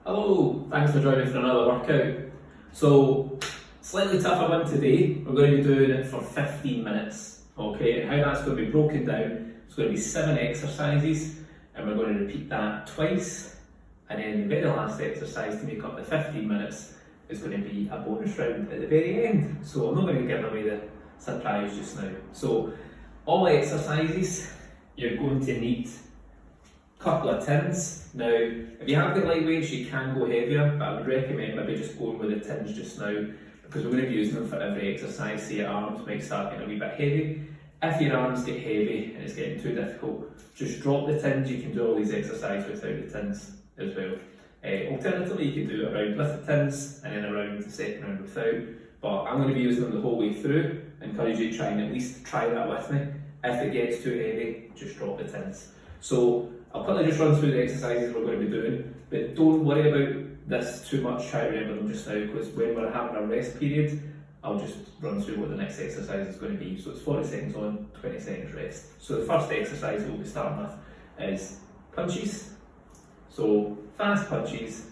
Hello, thanks for joining for another workout. So, slightly tougher one today. We're going to be doing it for 15 minutes. Okay, and how that's going to be broken down, it's going to be 7 exercises, and we're going to repeat that twice. And then the very last exercise to make up the 15 minutes is going to be a bonus round at the very end. So, I'm not going to give away the surprise just now. So, all exercises, you're going to need couple of tins. Now, if you have got lightweights, you can go heavier, but I would recommend maybe just going with the tins just now because we're going to be using them for every exercise. So your arms might start getting a wee bit heavy. If your arms get heavy and it's getting too difficult, just drop the tins. You can do all these exercises without the tins as well. Alternatively, you can do a round with the tins and then a round the second round without. But I'm going to be using them the whole way through. I encourage you to try and at least try that with me. If it gets too heavy, just drop the tins. So I'll quickly just run through the exercises we're going to be doing, but don't worry about this too much, try to remember them just now, because when we're having a rest period, I'll just run through what the next exercise is going to be. So it's 40 seconds on, 20 seconds rest. So the first exercise we'll be starting with is punches. So fast punches,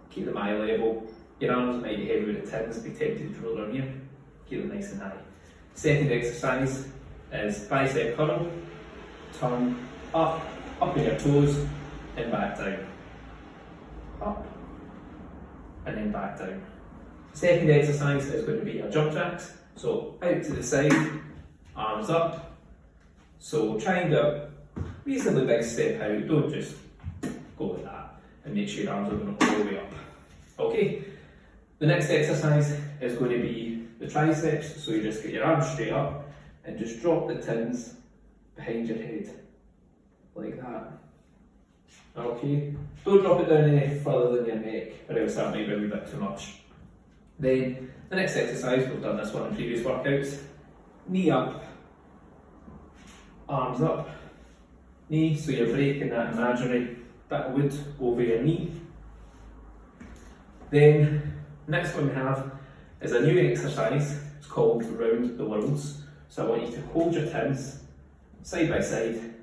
keep them eye level. Your arms might be heavy with the tins, be tempted to roll them here, keep them nice and high. Second exercise is bicep curl, turn up on your toes, and back down. Up, and then back down. Second exercise is going to be our jump jacks. So out to the side, arms up. So try and do a reasonably big step out, don't just go with that. And make sure your arms are going all the way up. Okay, the next exercise is going to be the triceps. So you just get your arms straight up and just drop the tins behind your head. Like that. Okay, don't drop it down any further than your neck, or else that might be a wee bit too much. Then the next exercise, we've done this one in previous workouts. Knee up, arms up, knee, so you're breaking that imaginary bit of wood over your knee. Then next one we have is a new exercise. It's called Round the Worlds. So I want you to hold your tins side by side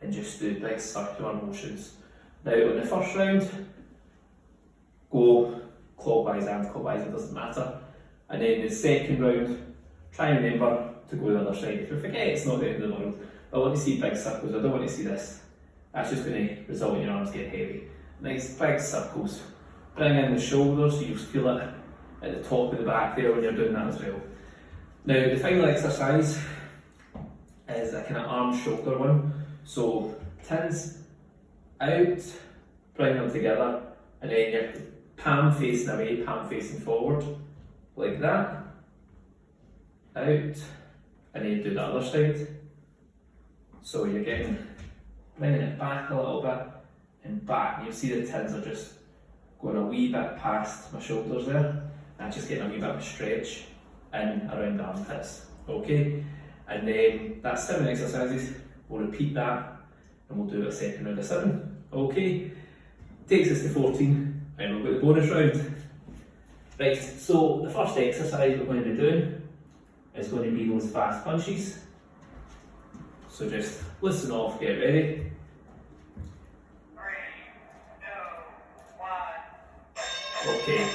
and just do big circular motions. Now on the first round, go clockwise and clockwise, it doesn't matter. And then the second round, try and remember to go the other side. If you forget, it's not the end of the world. I want to see big circles, I don't want to see this. That's just going to result in your arms getting heavy. Nice big circles. Bring in the shoulders so you feel it at the top of the back there when you're doing that as well. Now the final exercise is a kind of arm shoulder one. So tins out, bring them together, and then your palm facing away, palm facing forward, like that. Out, and then do the other side. So you're bringing it back a little bit, and back. You'll see the tins are just going a wee bit past my shoulders there, and just getting a wee bit of a stretch in around the armpits. Okay, and then that's 7 exercises. We'll repeat that and we'll do a second round of 7. Okay, takes us to 14 and we've got the bonus round. Right, so the first exercise we're going to be doing is going to be those fast punches. So just listen off, get ready. 3, 2, 1. Okay,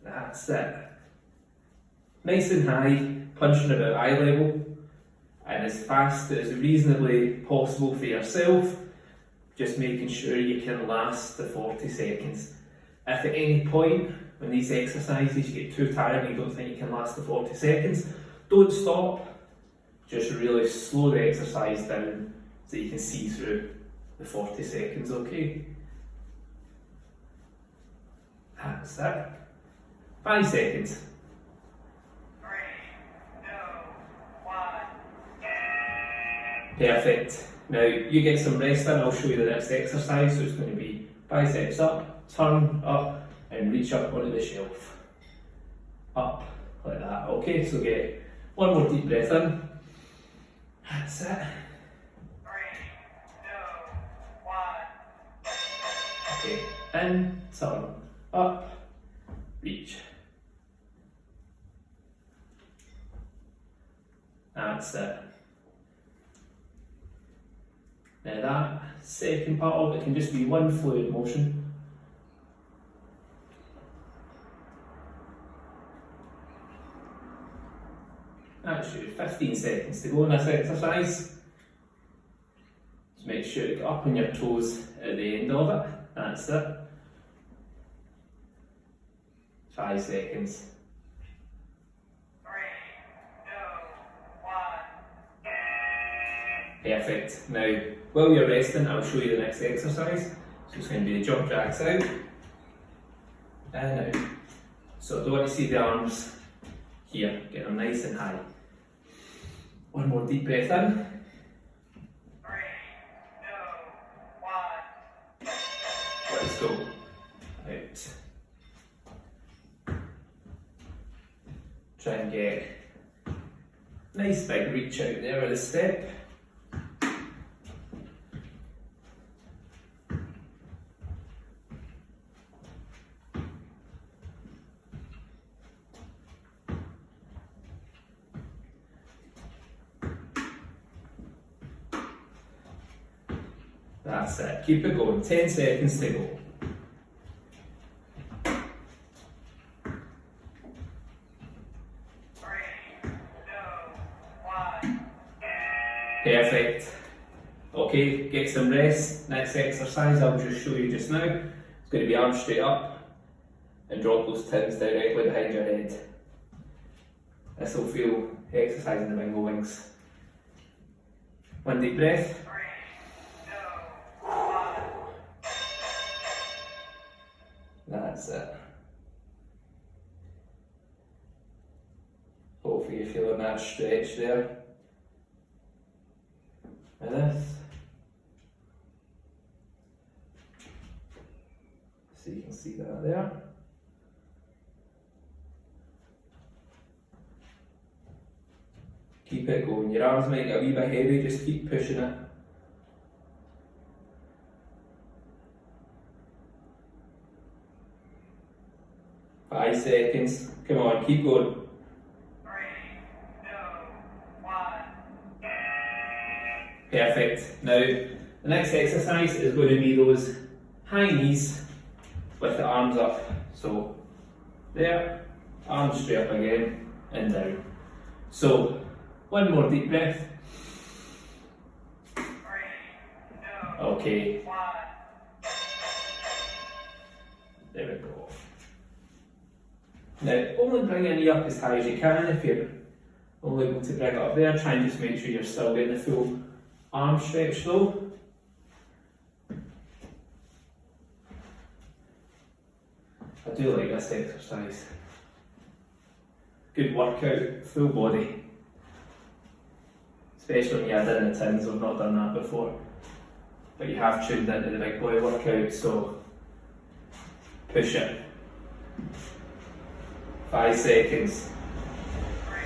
that's it. Nice and high, punching about eye level, and as fast as reasonably possible for yourself, just making sure you can last the 40 seconds. If at any point when these exercises you get too tired and you don't think you can last the 40 seconds, don't stop, just really slow the exercise down so you can see through the 40 seconds, okay? That's it. 5 seconds. Perfect. Now you get some rest in, I'll show you the next exercise. So it's going to be biceps up, turn up, and reach up onto the shelf. Up, like that. Okay, so get one more deep breath in. That's it. 3, 2, 1. Okay, in, turn, up, reach. That's it. Now that second part of it can just be one fluid motion. That's you, 15 seconds to go in this exercise. Just make sure to get up on your toes at the end of it. That's it. 5 seconds. 3, 2, 1. Perfect. Now, while you're resting, I'll show you the next exercise. So it's going to be the jump jacks out and out. So I don't want to see the arms here, get them nice and high. One more deep breath in. 3, 2, 1. Let's go. Out. Try and get nice big reach out there with a step. That's it. Keep it going. 10 seconds to go. Perfect. Okay, get some rest. Next exercise I'll just show you just now. It's going to be arms straight up and drop those tins directly behind your head. This will feel exercising the bingo wings. One deep breath. 3, 2, 1. That's it. Hopefully you're feeling that stretch there. And this. So you can see that there. Keep it going. Your arms might get a wee bit heavy, just keep pushing it. Five seconds. Come on, keep going. 3, 2, 1. Perfect. Now, the next exercise is going to be those high knees with the arms up. So, there, arms straight up again, and down. So, one more deep breath. 3, 2, Okay, 1. there we go. Now, only bring your knee up as high as you can. If you're only able to bring it up there, try and just make sure you're still getting the full arm stretch though. I do like this exercise. Good workout, full body. Especially when you add in the tins, I've not done that before. But you have tuned into the big boy workout, so push it. 5 seconds. 3,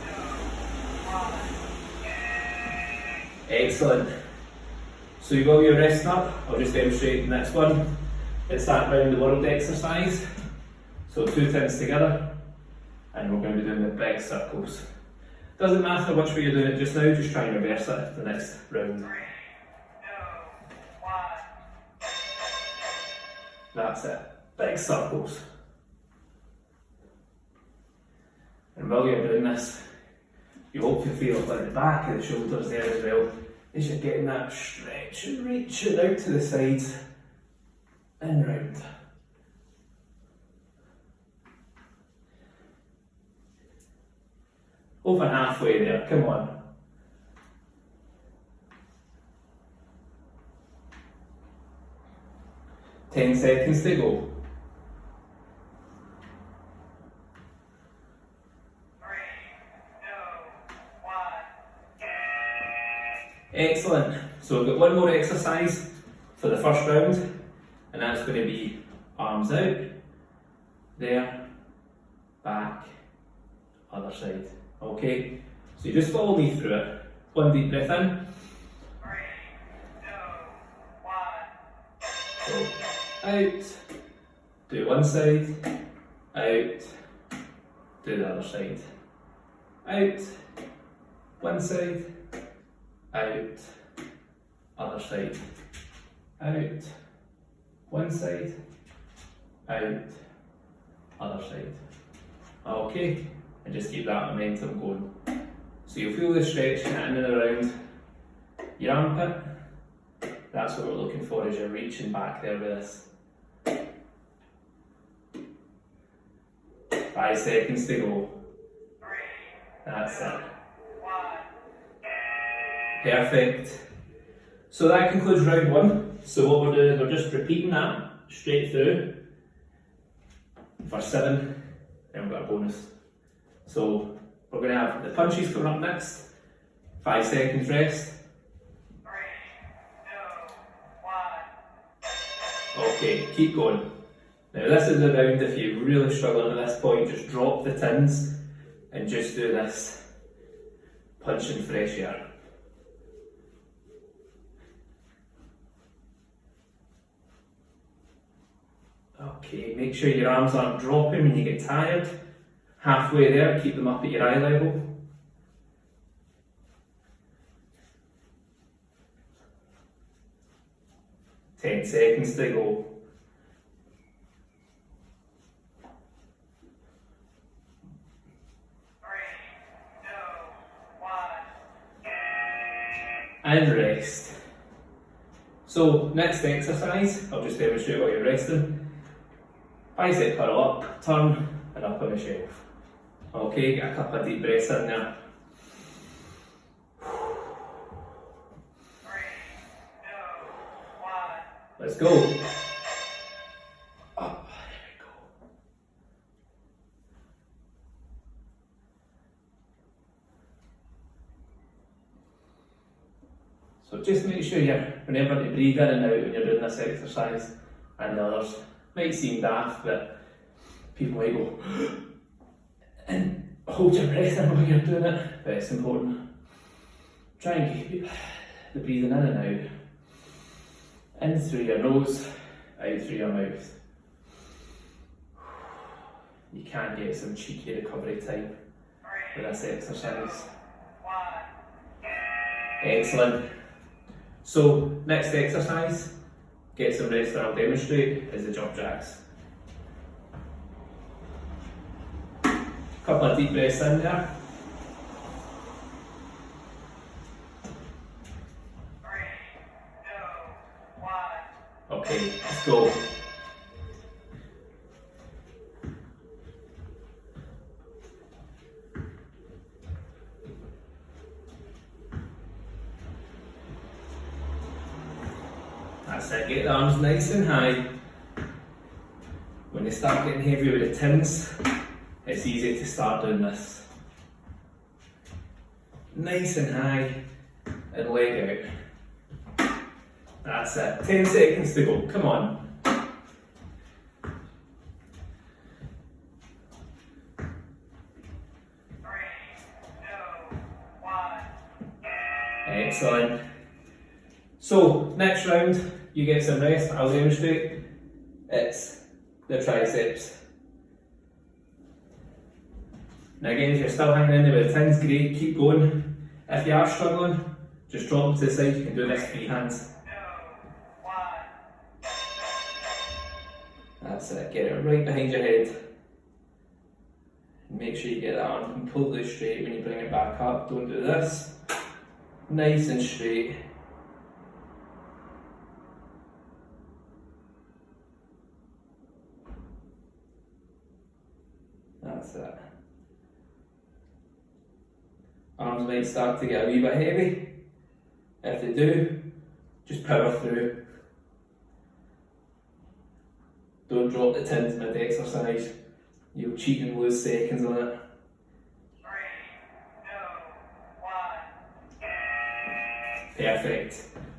2, 1. Excellent. So while you're resting up, I'll just demonstrate the next one. It's that round the world exercise. So 2 tins together, and we're going to be doing the big circles. Doesn't matter which way you're doing it just now, just try and reverse it the next round. 3, 2, 1. That's it. Big circles. And while you're doing this, you hope to feel like the back of the shoulders there as well, as you're getting that stretch and reaching out to the sides and round. Over halfway there, come on. Ten seconds to go. 3, 2, 1. Excellent. So we've got one more exercise for the first round, and that's going to be arms out, there, back, other side. Okay, so you just follow me through it. One deep breath in. 3, 2, 1. So out, do one side, out, do the other side. Out, one side, out, other side. Out, one side, out, other side. Okay, and just keep that momentum going. So you'll feel the stretch in and around your armpit. That's what we're looking for as you're reaching back there with this. 5 seconds to go. 3, That's it. 1. Perfect. So that concludes round 1. So what we're doing is we're just repeating that straight through for 7, and we've got a bonus. So we're going to have the punches coming up next. 5 seconds rest. 3, 2, 1. Okay, keep going. Now this is the round, if you're really struggling at this point, just drop the tins and just do this punch in fresh air. Okay, make sure your arms aren't dropping when you get tired. Halfway there, keep them up at your eye level. Ten seconds to go. 3, 2, 1. And rest. So next exercise, I'll just demonstrate while you're resting. Bicep curl up, turn, and up on the shelf. Okay, get a couple of deep breaths in there. 3, 2, 1. Let's go. Up, there we go. So just make sure you remember to breathe in and out when you're doing this exercise, and the others. Might seem daft, but people might go and hold your breath in while you're doing it, but it's important. Try and keep the breathing in and out. In through your nose, out through your mouth. You can get some cheeky recovery time 3, with this exercise. 1. Excellent. So, next exercise, get some rest and I'll demonstrate, is the jump jacks. Couple of deep breaths in there. 3, 2, 1. Okay, let's go. That's it, get the arms nice and high. When they start getting heavy with the tins, it's easy to start doing this. Nice and high, and leg out. That's it, 10 seconds to go, come on. Excellent. So, next round, you get some rest, I'll demonstrate. It's the triceps. Now again, if you're still hanging in there with the tins, great, keep going. If you are struggling, just drop them to the side, you can do this free hands. That's it, get it right behind your head. Make sure you get that arm completely straight when you bring it back up, don't do this. Nice and straight. That's it. Arms might start to get a wee bit heavy. If they do, just power through. Don't drop the tins mid-exercise. You'll cheat and lose seconds on it. 3, 2, 1. Perfect.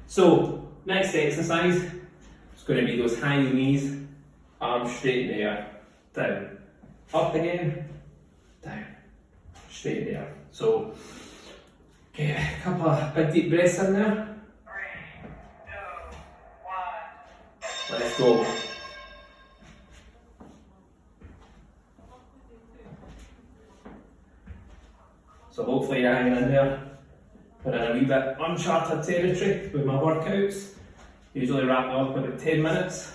So, next exercise is going to be those high knees, arms straight in the air, down, up again, down, straight in the air. So, get a couple of big deep breaths in there. 3, 2, 1. Let's go. So hopefully you're hanging in there, put in a wee bit bit uncharted territory with my workouts. Usually wrap them up about 10 minutes.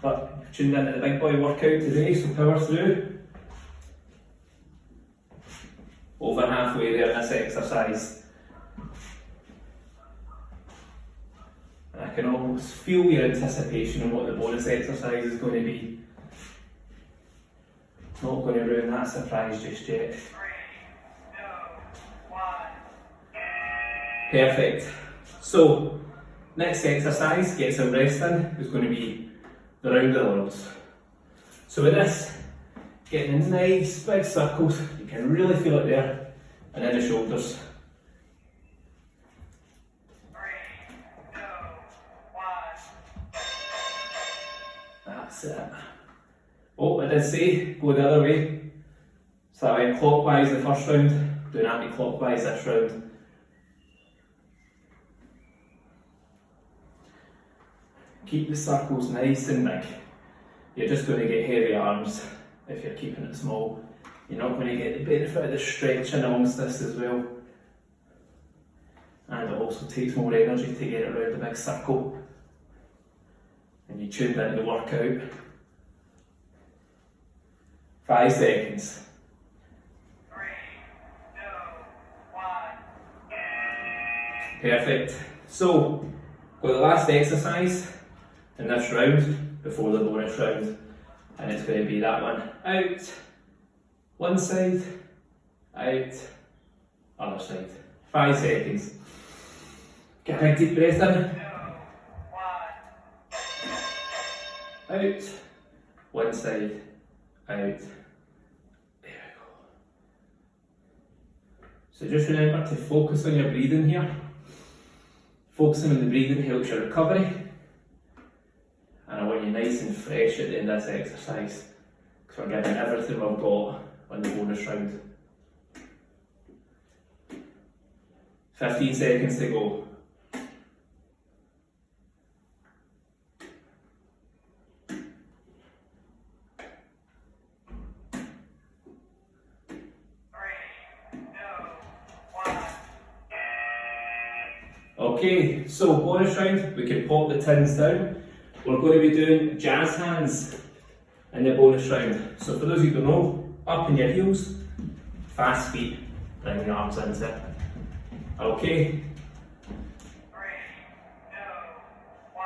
But I've tuned into the big boy workout today, so power through. Over halfway there in this exercise. And I can almost feel your anticipation of what the bonus exercise is going to be. Not going to ruin that surprise just yet. 3, 2, 1. Perfect. So, next exercise, get some rest in, is going to be the round of the worlds. So with this, getting in nice big circles, you can really feel it there, and in the shoulders. 3, 2, 1. That's it. Oh, I did say, go the other way. So I went clockwise the first round, doing anti-clockwise this round. Keep the circles nice and big. You're just going to get heavy arms if you're keeping it small. You're not going to get the benefit of the stretching amongst this as well. And it also takes more energy to get around the big circle. And you tune into the workout. 5 seconds. 3, 2, 1. Perfect. So, got the last exercise in this round before the bonus round, and it's going to be that one. Out, one side, out, other side. 5 seconds. Get a big deep breath 2, in. 1. Out, one side, out. There we go. So just remember to focus on your breathing here. Focusing on the breathing helps your recovery. And I want you nice and fresh at the end of this exercise, because we're giving everything we've got on the bonus round. 15 seconds to go. 3, 2, 1. Okay, so bonus round, we can pop the tins down. We're going to be doing jazz hands in the bonus round. So for those who don't know, up in your heels, fast feet, bring the arms into it. Okay, 3, 2, 1.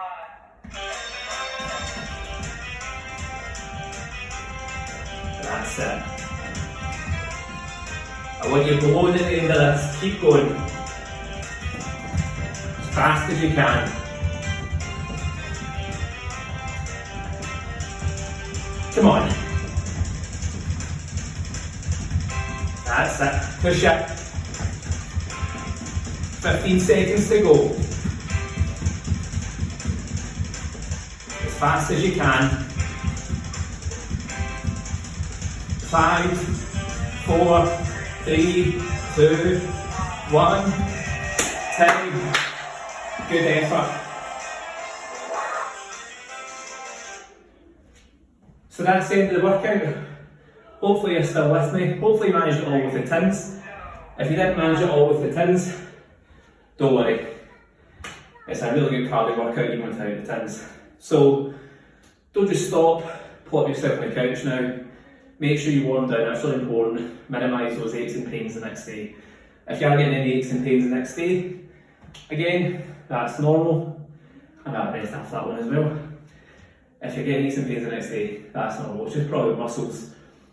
that's it. I want you blowing at the end of this, keep going. As fast as you can. Come on. That's it. Push it. 15 seconds to go. As fast as you can. 5, 4, 3, 2, 1. Time. Good effort. So that's the end of the workout. Hopefully you're still with me. Hopefully you managed it all with the tins. If you didn't manage it all with the tins, don't worry. It's a really good cardio workout even without the tins. So don't just stop, plop yourself on the couch now. Make sure you warm down, that's really important. Minimise those aches and pains the next day. If you are getting any aches and pains the next day, again, that's normal. And I'll rest after that one as well. If you're getting aches and pains the next day, that's normal. It's just probably muscles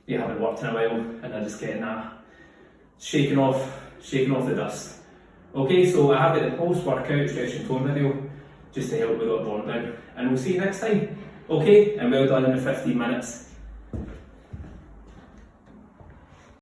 you haven't worked in a while and they're just getting that shaking off the dust. Okay, so I have got the post-workout stretch and tone video just to help with that warm down. And we'll see you next time. Okay, and well done in the 15 minutes.